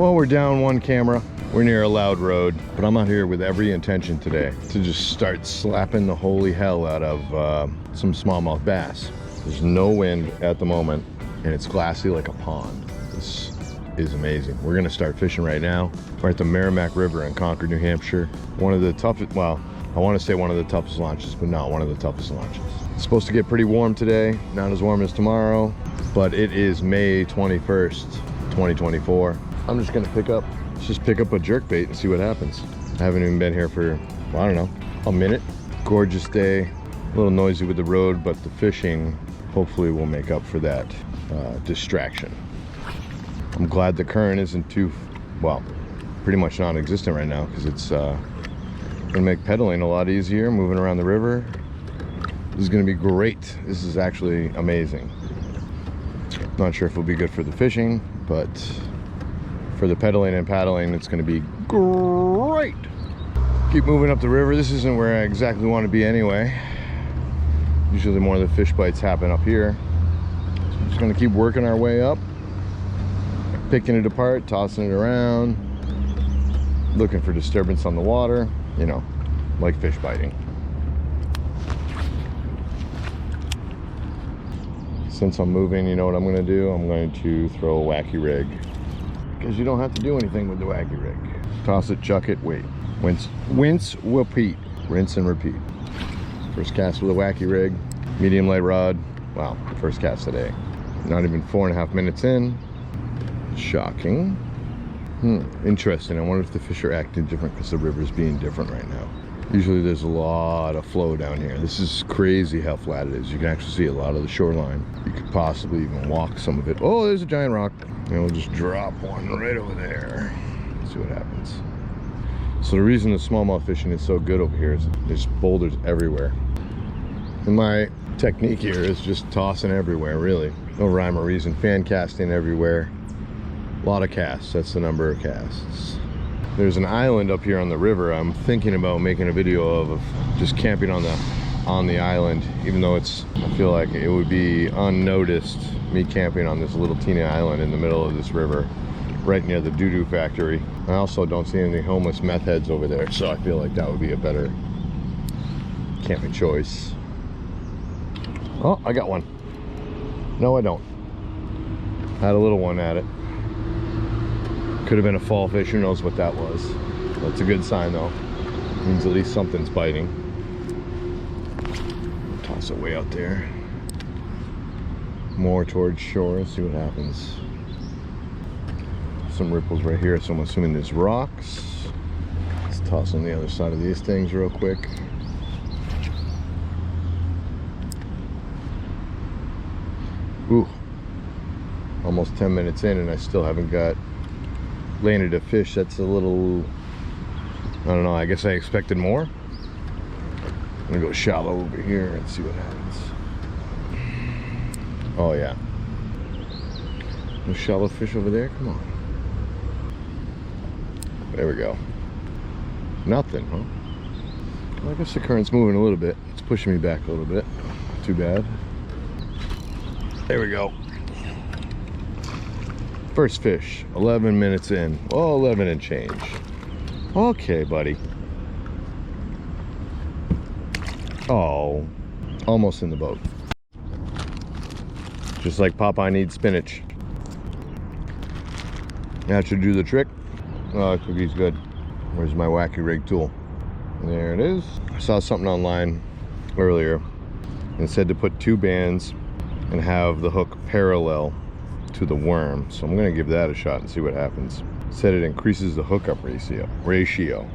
Well, we're down one camera. We're near a loud road, but I'm out here with every intention today to just start slapping the holy hell out of some smallmouth bass. There's no wind at the moment, and it's glassy like a pond. This is amazing. We're gonna start fishing right now. We're at the Merrimack River in Concord, New Hampshire. One of the toughest, well, I want to say one of the toughest launches, but not one of the toughest launches. It's supposed to get pretty warm today, not as warm as tomorrow, but it is May 21st, 2024. I'm just gonna pick up a jerkbait and see what happens. I haven't even been here for, I don't know, a minute. Gorgeous day, a little noisy with the road, but the fishing hopefully will make up for that distraction. I'm glad the current isn't too, well, pretty much non-existent right now, because it's gonna make pedaling a lot easier, moving around the river. This is gonna be great. This is actually amazing. Not sure if it'll be good for the fishing, but for the pedaling and paddling, it's going to be great. Keep moving up the river. This isn't where I exactly want to be anyway. Usually more of the fish bites happen up here. So I'm just going to keep working our way up, picking it apart, tossing it around, looking for disturbance on the water, you know, like fish biting. Since I'm moving, you know what I'm going to do? I'm going to throw a wacky rig. Because you don't have to do anything with the wacky rig. Toss it, chuck it, wait. Rinse, repeat. Rinse and repeat. First cast with a wacky rig, medium light rod. Wow, first cast today. Not even 4.5 minutes in. Shocking. Interesting. I wonder if the fish are acting different because the river's being different right now. Usually there's a lot of flow down here. This is crazy how flat it is. You can actually see a lot of the shoreline. You could possibly even walk some of it. Oh, there's a giant rock. And we'll just drop one right over there. See what happens. So the reason the smallmouth fishing is so good over here is there's boulders everywhere. And my technique here is just tossing everywhere, really. No rhyme or reason. Fan casting everywhere. A lot of casts. That's the number of casts. There's an island up here on the river I'm thinking about making a video of just camping on the island, even though I feel like it would be unnoticed, me camping on this little teeny island in the middle of this river, right near the doo-doo factory. I also don't see any homeless meth heads over there, so I feel like that would be a better camping choice. Oh, I got one. No, I don't. Had a little one at it. Could have been a fall fish, who knows what that was. That's a good sign though. It means at least something's biting. Toss it way out there. More towards shore, see what happens. Some ripples right here, so I'm assuming there's rocks. Let's toss on the other side of these things real quick. Ooh, almost 10 minutes in and I still haven't landed a fish. That's a little, I don't know, I guess I expected more. I'm gonna go shallow over here and see what happens. Oh yeah, no shallow fish over there. Come on, there we go. Nothing, huh? Well, I guess the current's moving a little bit. It's pushing me back a little bit. Too bad. There we go. First fish, 11 minutes in. Oh, 11 and change. Okay, buddy. Oh, almost in the boat. Just like Popeye needs spinach. That should do the trick. Oh, cookie's good. Where's my wacky rig tool? There it is. I saw something online earlier and it said to put 2 bands and have the hook parallel to the worm, so I'm gonna give that a shot and see what happens. It said it increases the hookup ratio.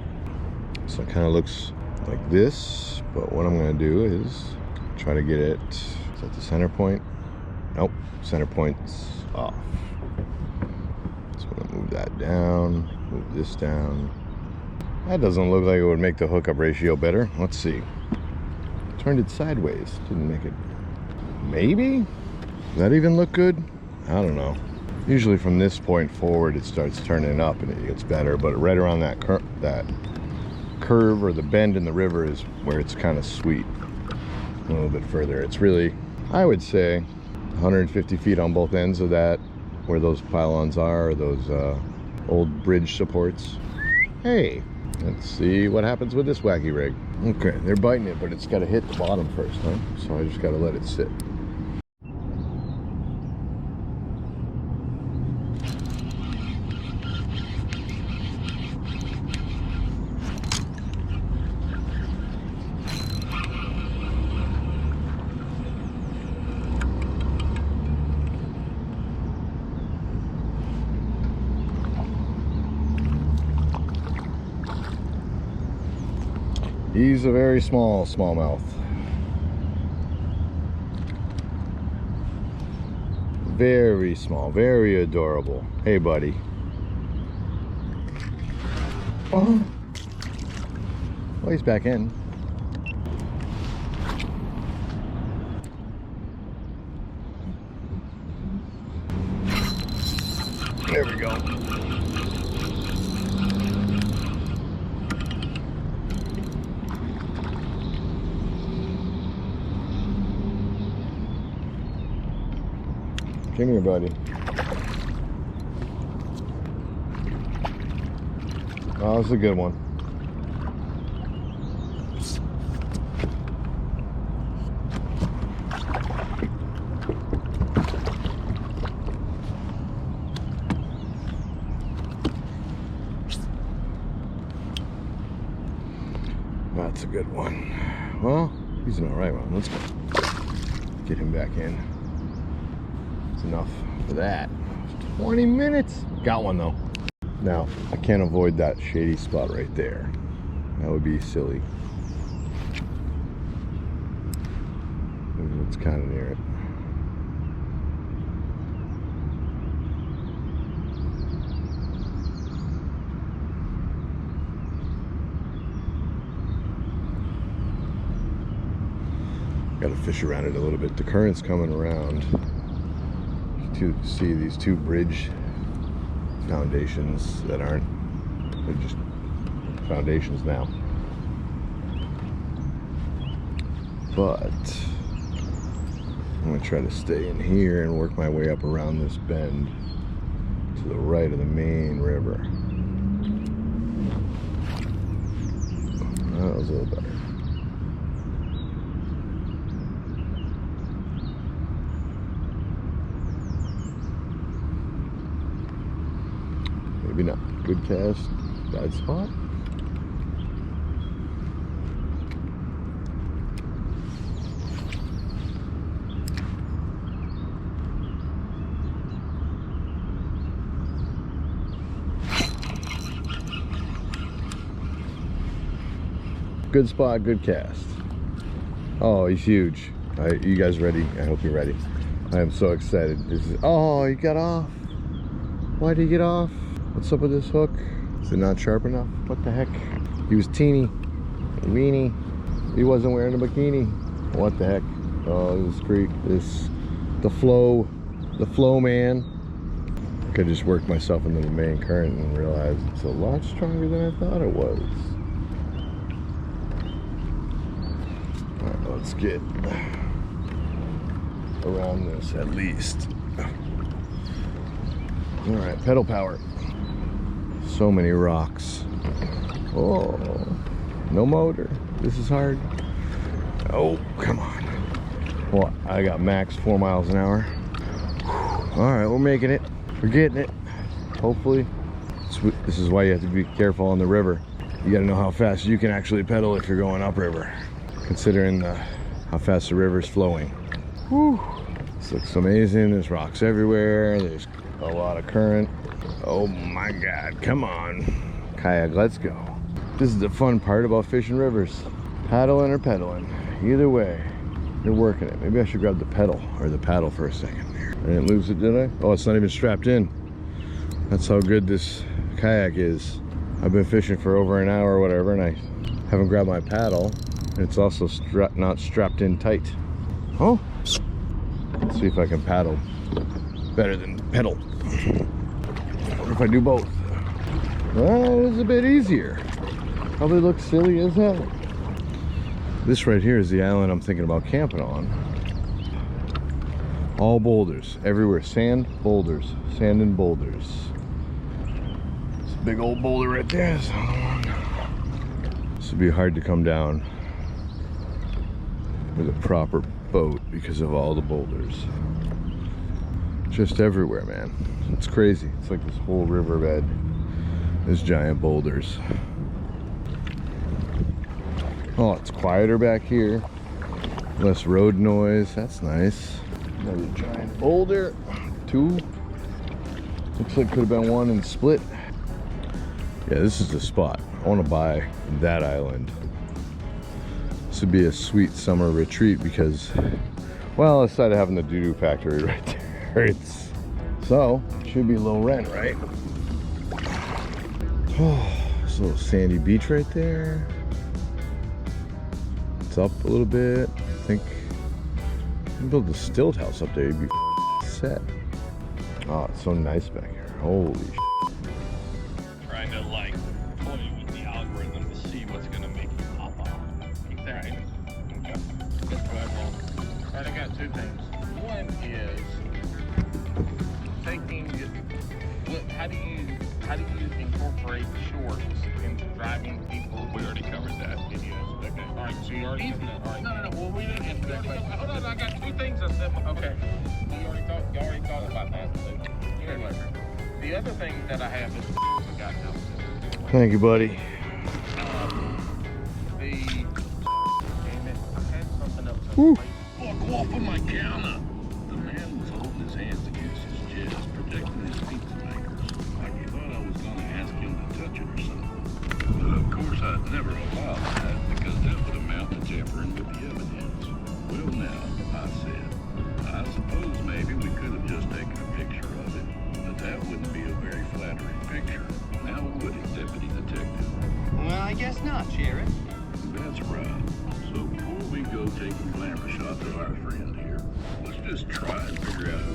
So it kind of looks like this, but what I'm gonna do is try to get it. Is that the center point? Nope, center point's off. So I'm gonna move that down, move this down. That doesn't look like it would make the hookup ratio better. Let's see. Turned it sideways, didn't make it. Maybe? Does that even look good? I don't know. Usually from this point forward it starts turning up and it gets better, but right around that curve or the bend in the river is where it's kind of sweet. A little bit further, it's really, I would say 150 feet on both ends of that, where those pylons are, or those old bridge supports. Hey, let's see what happens with this wacky rig. Okay, they're biting it, but it's got to hit the bottom first, huh? So I just got to let it sit. He's a very small smallmouth. Very small, very adorable. Hey, buddy. Oh. Well, he's back in. There we go. Come here, buddy. Oh, that's a good one. That's a good one. Well, he's an all right one. Let's go. Get him back in. Enough for that. 20 minutes. Got one though. Now I can't avoid that shady spot right there. That would be silly. It's kind of near it. Got to fish around it a little bit. The current's coming around. To see these two bridge foundations that aren't, they're just foundations now, but I'm gonna try to stay in here and work my way up around this bend to the right of the main river. That was a little better. Maybe not. Good cast, bad spot. Good spot, good cast. Oh, he's huge. You guys ready? I hope you're ready. I am so excited. This is, oh, he got off. Why did he get off? What's up with this hook? Is it not sharp enough? What the heck? He was teeny, weeny. He wasn't wearing a bikini. What the heck? Oh, this creek, the flow man. Could just work myself into the main current and realize it's a lot stronger than I thought it was. All right, let's get around this at least. All right, pedal power. So many rocks. Oh, no motor. This is hard. Oh, come on. Well, I got max 4 miles an hour. All right, we're making it. We're getting it. Hopefully. This is why you have to be careful on the river. You got to know how fast you can actually pedal if you're going upriver, considering how fast the river's flowing. Whew. This looks amazing. There's rocks everywhere. There's a lot of current. Oh my God, come on. Kayak, let's go. This is the fun part about fishing rivers. Paddling or pedaling. Either way, you're working it. Maybe I should grab the pedal or the paddle for a second there. I didn't lose it, did I? Oh, it's not even strapped in. That's how good this kayak is. I've been fishing for over an hour or whatever, and I haven't grabbed my paddle. And it's also not strapped in tight. Oh, let's see if I can paddle better than pedal. What if I do both? Well, it's a bit easier. Probably looks silly as hell. This right here is the island I'm thinking about camping on. All boulders everywhere. Sand, boulders, sand and boulders. Big old boulder right there. There's another one. This would be hard to come down with a proper boat because of all the boulders. Just everywhere, man. It's crazy. It's like this whole riverbed is giant boulders. Oh, it's quieter back here. Less road noise. That's nice. Another giant boulder. 2. Looks like could have been 1 and split. Yeah, this is the spot. I want to buy that island. This would be a sweet summer retreat because, well, aside of having the doo-doo factory right there, it's so should be low rent, right? Oh, this little sandy beach right there. It's up a little bit. I think you can build a stilt house up there. You'd be set. Oh, it's so nice back here. Holy shit. Trying to like toy with the algorithm to see what's gonna make you pop off. Exactly. Okay. That's what I want. Alright, I got 2 things. One is taking how do you incorporate shorts into driving people? We already covered that. Did you? Okay. Alright, so you already alright. No. Well, we didn't answer that question. Hold on, I got 2 things I said. Okay. You already thought about that. So, anyway, the other thing that I have is I got now. Thank you, buddy. Damn it, I had something else. Woo. Fuck off of my counter! The man was holding his hands against his chest, protecting his pizza makers. Like he thought I was gonna ask him to touch it or something. But of course I'd never allow that, because that would amount to tampering with the evidence. Well now, I said, I suppose maybe we could have just taken a picture of it, but that wouldn't be a very flattering picture. Now would it, Deputy Detective? Well, I guess not, Sheriff. That's right. So before we go taking glamour shots of our friend here, let's just try and figure out who